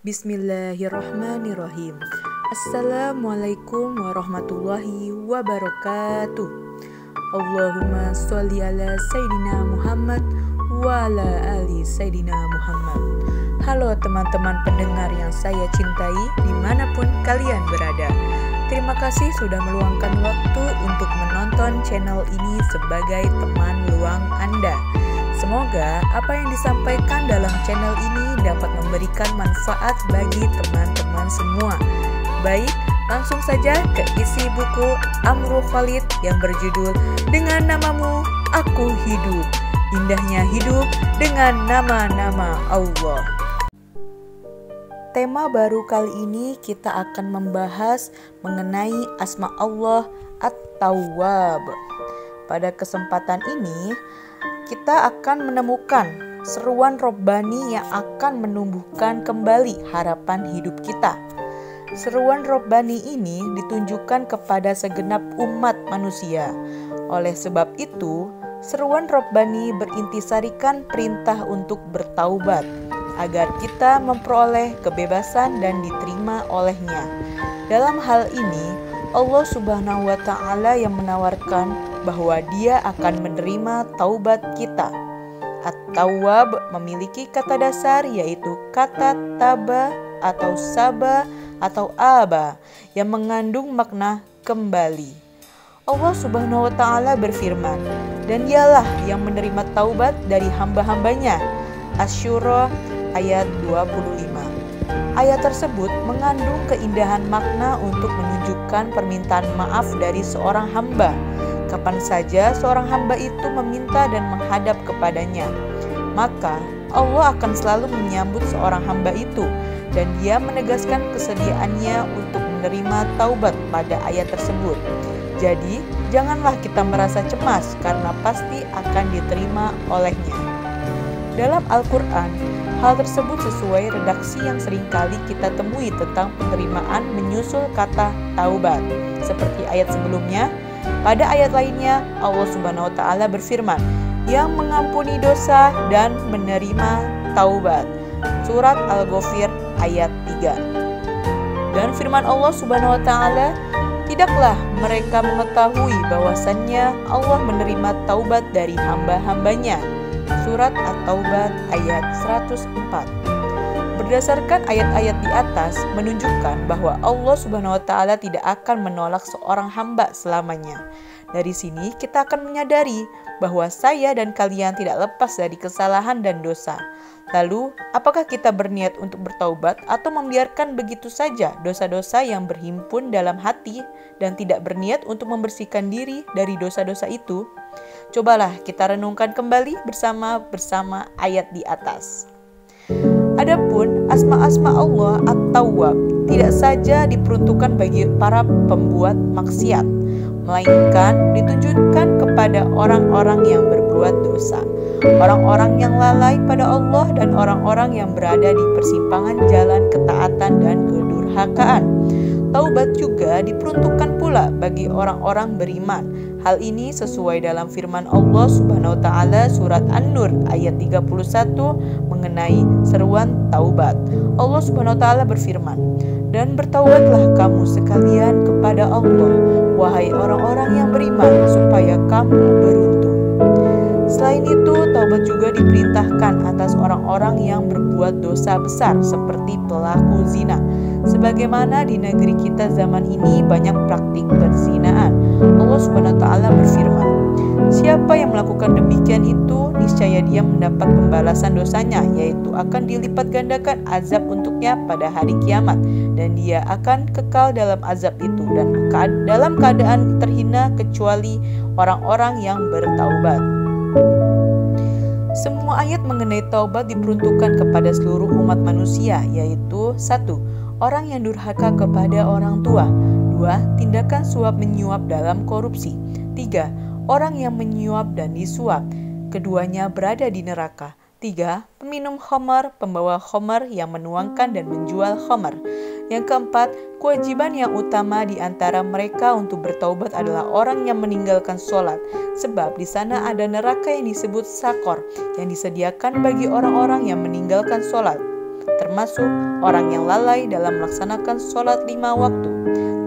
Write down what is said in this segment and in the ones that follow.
Bismillahirrahmanirrahim. Assalamualaikum warahmatullahi wabarakatuh. Allahumma sholli ala Sayyidina Muhammad wa ala ali Sayyidina Muhammad. Halo teman-teman pendengar yang saya cintai dimanapun kalian berada. Terima kasih sudah meluangkan waktu untuk menonton channel ini sebagai teman luang Anda. Semoga apa yang disampaikan dalam channel ini dapat memberikan manfaat bagi teman-teman semua. Baik, langsung saja ke isi buku Amru Khalid yang berjudul Dengan Namamu Aku Hidup. Indahnya hidup dengan nama-nama Allah. Tema baru kali ini kita akan membahas mengenai asma Allah At-Tawwab. Pada kesempatan ini, kita akan menemukan seruan Robbani yang akan menumbuhkan kembali harapan hidup kita. Seruan Robbani ini ditunjukkan kepada segenap umat manusia. Oleh sebab itu, seruan Robbani berintisarikan perintah untuk bertaubat, agar kita memperoleh kebebasan dan diterima olehnya. Dalam hal ini, Allah Subhanahu wa Ta'ala yang menawarkan bahwa Dia akan menerima taubat kita. At-Tawwab memiliki kata dasar yaitu kata taba atau saba atau aba yang mengandung makna kembali. Allah Subhanahu wa Ta'ala berfirman, dan Dialah yang menerima taubat dari hamba-hambanya. Asy-Syura ayat 25. Ayat tersebut mengandung keindahan makna untuk menunjukkan permintaan maaf dari seorang hamba. Kapan saja seorang hamba itu meminta dan menghadap kepadanya, maka Allah akan selalu menyambut seorang hamba itu, dan Dia menegaskan kesediaannya untuk menerima taubat pada ayat tersebut. Jadi, janganlah kita merasa cemas karena pasti akan diterima olehnya. Dalam Al-Quran, hal tersebut sesuai redaksi yang seringkali kita temui tentang penerimaan menyusul kata taubat. Seperti ayat sebelumnya, pada ayat lainnya Allah Subhanahu wa Ta'ala berfirman, yang mengampuni dosa dan menerima taubat. Surat Al-Ghafir ayat 3. Dan firman Allah Subhanahu wa Ta'ala, tidaklah mereka mengetahui bahwasannya Allah menerima taubat dari hamba-hambanya. Surat At-Taubah ayat 104. Berdasarkan ayat-ayat di atas menunjukkan bahwa Allah Subhanahu wa Ta'ala tidak akan menolak seorang hamba selamanya. Dari sini kita akan menyadari bahwa saya dan kalian tidak lepas dari kesalahan dan dosa. Lalu, apakah kita berniat untuk bertaubat atau membiarkan begitu saja dosa-dosa yang berhimpun dalam hati dan tidak berniat untuk membersihkan diri dari dosa-dosa itu? Cobalah kita renungkan kembali bersama ayat di atas. Adapun asma-asma Allah At-Tawwab tidak saja diperuntukkan bagi para pembuat maksiat, melainkan ditunjukkan kepada orang-orang yang berbuat dosa, orang-orang yang lalai pada Allah, dan orang-orang yang berada di persimpangan jalan ketaatan dan kedurhakaan. Taubat juga diperuntukkan pula bagi orang-orang beriman. Hal ini sesuai dalam firman Allah Subhanahu wa Ta'ala surat An-Nur ayat 31 mengenai seruan taubat. Allah Subhanahu wa Ta'ala berfirman, dan bertaubatlah kamu sekalian kepada Allah, wahai orang-orang yang beriman, supaya kamu beruntung. Selain itu, taubat juga diperintahkan atas orang-orang yang berbuat dosa besar seperti pelaku zina. Sebagaimana di negeri kita zaman ini banyak praktik perzinaan. Allah Subhanahu wa Ta'ala berfirman, siapa yang melakukan demikian itu, niscaya dia mendapat pembalasan dosanya, yaitu akan dilipat gandakan azab untuknya pada hari kiamat, dan dia akan kekal dalam azab itu dan dalam keadaan terhina kecuali orang-orang yang bertaubat. Semua ayat mengenai taubat diperuntukkan kepada seluruh umat manusia, yaitu 1. Orang yang durhaka kepada orang tua. 2. Tindakan suap menyuap dalam korupsi. 3. Orang yang menyuap dan disuap, keduanya berada di neraka. 3. Peminum khamar, pembawa khamar yang menuangkan dan menjual khamar. Yang keempat, kewajiban yang utama di antara mereka untuk bertaubat adalah orang yang meninggalkan sholat, sebab di sana ada neraka yang disebut sakor, yang disediakan bagi orang-orang yang meninggalkan sholat. termasuk orang yang lalai dalam melaksanakan sholat 5 waktu.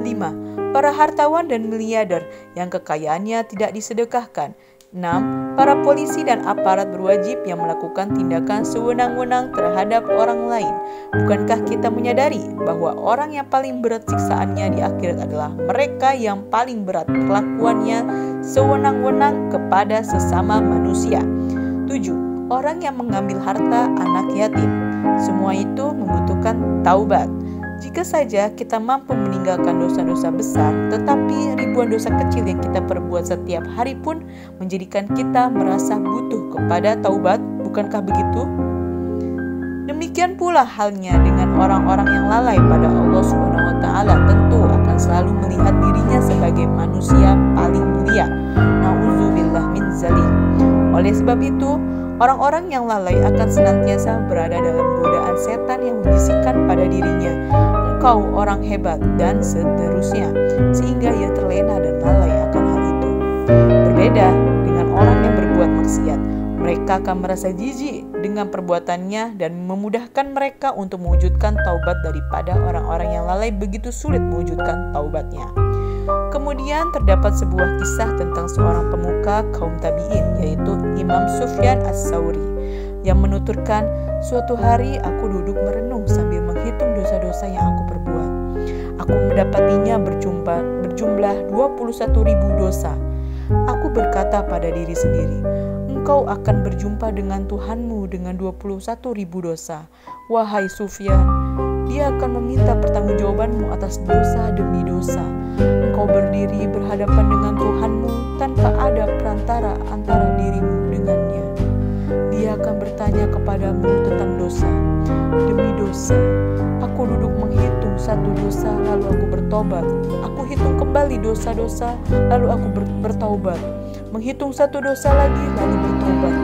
5. Para hartawan dan miliarder yang kekayaannya tidak disedekahkan. 6. Para polisi dan aparat berwajib yang melakukan tindakan sewenang-wenang terhadap orang lain. Bukankah kita menyadari bahwa orang yang paling berat siksaannya di akhirat adalah mereka yang paling berat perlakuannya sewenang-wenang kepada sesama manusia? 7. Orang yang mengambil harta anak yatim. Semua itu membutuhkan taubat. Jika saja kita mampu meninggalkan dosa-dosa besar, tetapi ribuan dosa kecil yang kita perbuat setiap hari pun menjadikan kita merasa butuh kepada taubat, bukankah begitu? Demikian pula halnya dengan orang-orang yang lalai pada Allah Subhanahu wa taala, tentu akan selalu melihat dirinya sebagai manusia paling mulia. Nauzubillah min zalik. Oleh sebab itu, orang-orang yang lalai akan senantiasa berada dalam godaan setan yang membisikkan pada dirinya, "Engkau orang hebat," dan seterusnya, sehingga ia terlena dan lalai akan hal itu. Berbeda dengan orang yang berbuat maksiat, mereka akan merasa jijik dengan perbuatannya dan memudahkan mereka untuk mewujudkan taubat daripada orang-orang yang lalai begitu sulit mewujudkan taubatnya. Kemudian terdapat sebuah kisah tentang seorang pemuka kaum tabi'in, yaitu Imam Sufyan Ats-Tsauri, yang menuturkan, "Suatu hari aku duduk merenung sambil menghitung dosa-dosa yang aku perbuat. Aku mendapatinya berjumlah 21.000 dosa. Aku berkata pada diri sendiri, engkau akan berjumpa dengan Tuhanmu dengan 21.000 dosa. Wahai Sufyan, Dia akan meminta pertanggungjawabanmu atas dosa demi dosa. Engkau berdiri berhadapan dengan Tuhanmu tanpa ada perantara antara dirimu dengannya. Dia akan bertanya kepadamu tentang dosa demi dosa. Aku duduk menghitung satu dosa, lalu aku bertobat. Aku hitung kembali dosa-dosa, lalu aku bertaubat. Menghitung satu dosa lagi, lalu bertobat.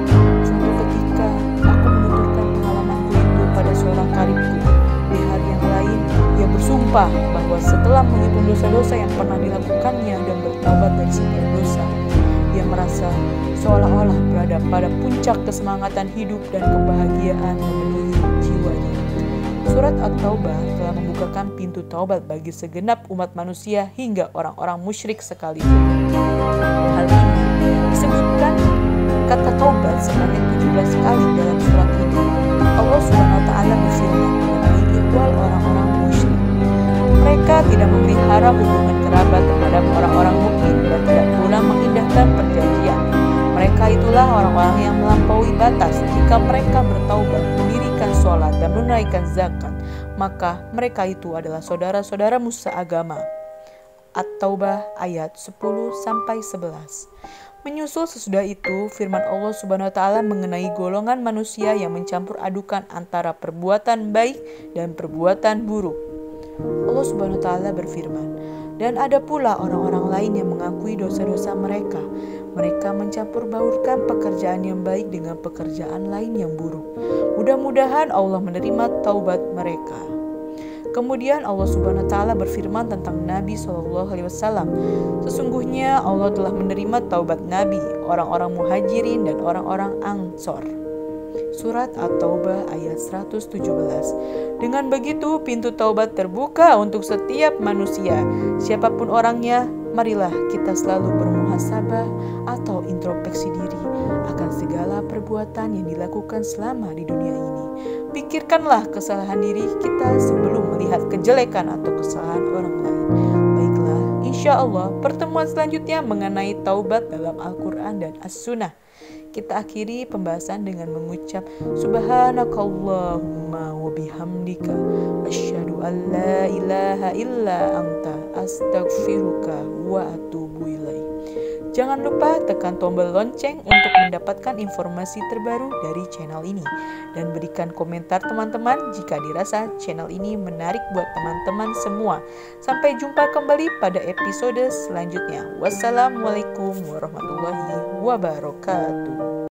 Suatu ketika, aku menuturkan pengalamanku itu pada seorang karibku. Di hari yang lain, ia bersumpah bahwa setelah menghitung dosa-dosa yang pernah dilakukannya dan bertobat dari setiap dosa, ia merasa seolah-olah berada pada puncak kesemangatan hidup dan kebahagiaan memenuhi jiwanya. Surat At-Taubah telah membukakan pintu taubat bagi segenap umat manusia hingga orang-orang musyrik sekalipun. Hal ini disebutkan kata taubat sebanyak 17 kali dalam surat ini. Allah Subhanahu wa taala berfirman mengenai ihwal orang-orang musyrik. Mereka tidak memelihara hubungan kerabat terhadap orang-orang mukmin dan tidak pula mengindahkan perjanjian. Mereka itulah orang-orang yang melampaui batas. Jika mereka bertaubat, mendirikan sholat dan menunaikan zakat, maka mereka itu adalah saudara-saudaramu seagama. At-Taubah ayat 10-11. Menyusul sesudah itu, firman Allah Subhanahu wa taala mengenai golongan manusia yang mencampur adukan antara perbuatan baik dan perbuatan buruk. Allah Subhanahu wa taala berfirman, "Dan ada pula orang-orang lain yang mengakui dosa-dosa mereka. Mereka mencampur baurkan pekerjaan yang baik dengan pekerjaan lain yang buruk. Mudah-mudahan Allah menerima taubat mereka." Kemudian Allah Subhanahu wa taala berfirman tentang Nabi SAW, "Sesungguhnya Allah telah menerima taubat Nabi, orang-orang Muhajirin dan orang-orang Ansor." Surat At-Taubah ayat 117. Dengan begitu pintu taubat terbuka untuk setiap manusia, siapapun orangnya. Marilah kita selalu bermuhasabah atau introspeksi diri akan segala perbuatan yang dilakukan selama di dunia ini. Pikirkanlah kesalahan diri kita sebelum melihat kejelekan atau kesalahan orang lain. Baiklah, insya Allah pertemuan selanjutnya mengenai taubat dalam Al-Quran dan As-Sunnah. Kita akhiri pembahasan dengan mengucap Subhanakallahumma wa bihamdika asyhadu an la ilaha illa anta astaghfiruka wa atubu ilaik. Jangan lupa tekan tombol lonceng untuk mendapatkan informasi terbaru dari channel ini. Dan berikan komentar teman-teman jika dirasa channel ini menarik buat teman-teman semua. Sampai jumpa kembali pada episode selanjutnya. Wassalamualaikum warahmatullahi wabarakatuh.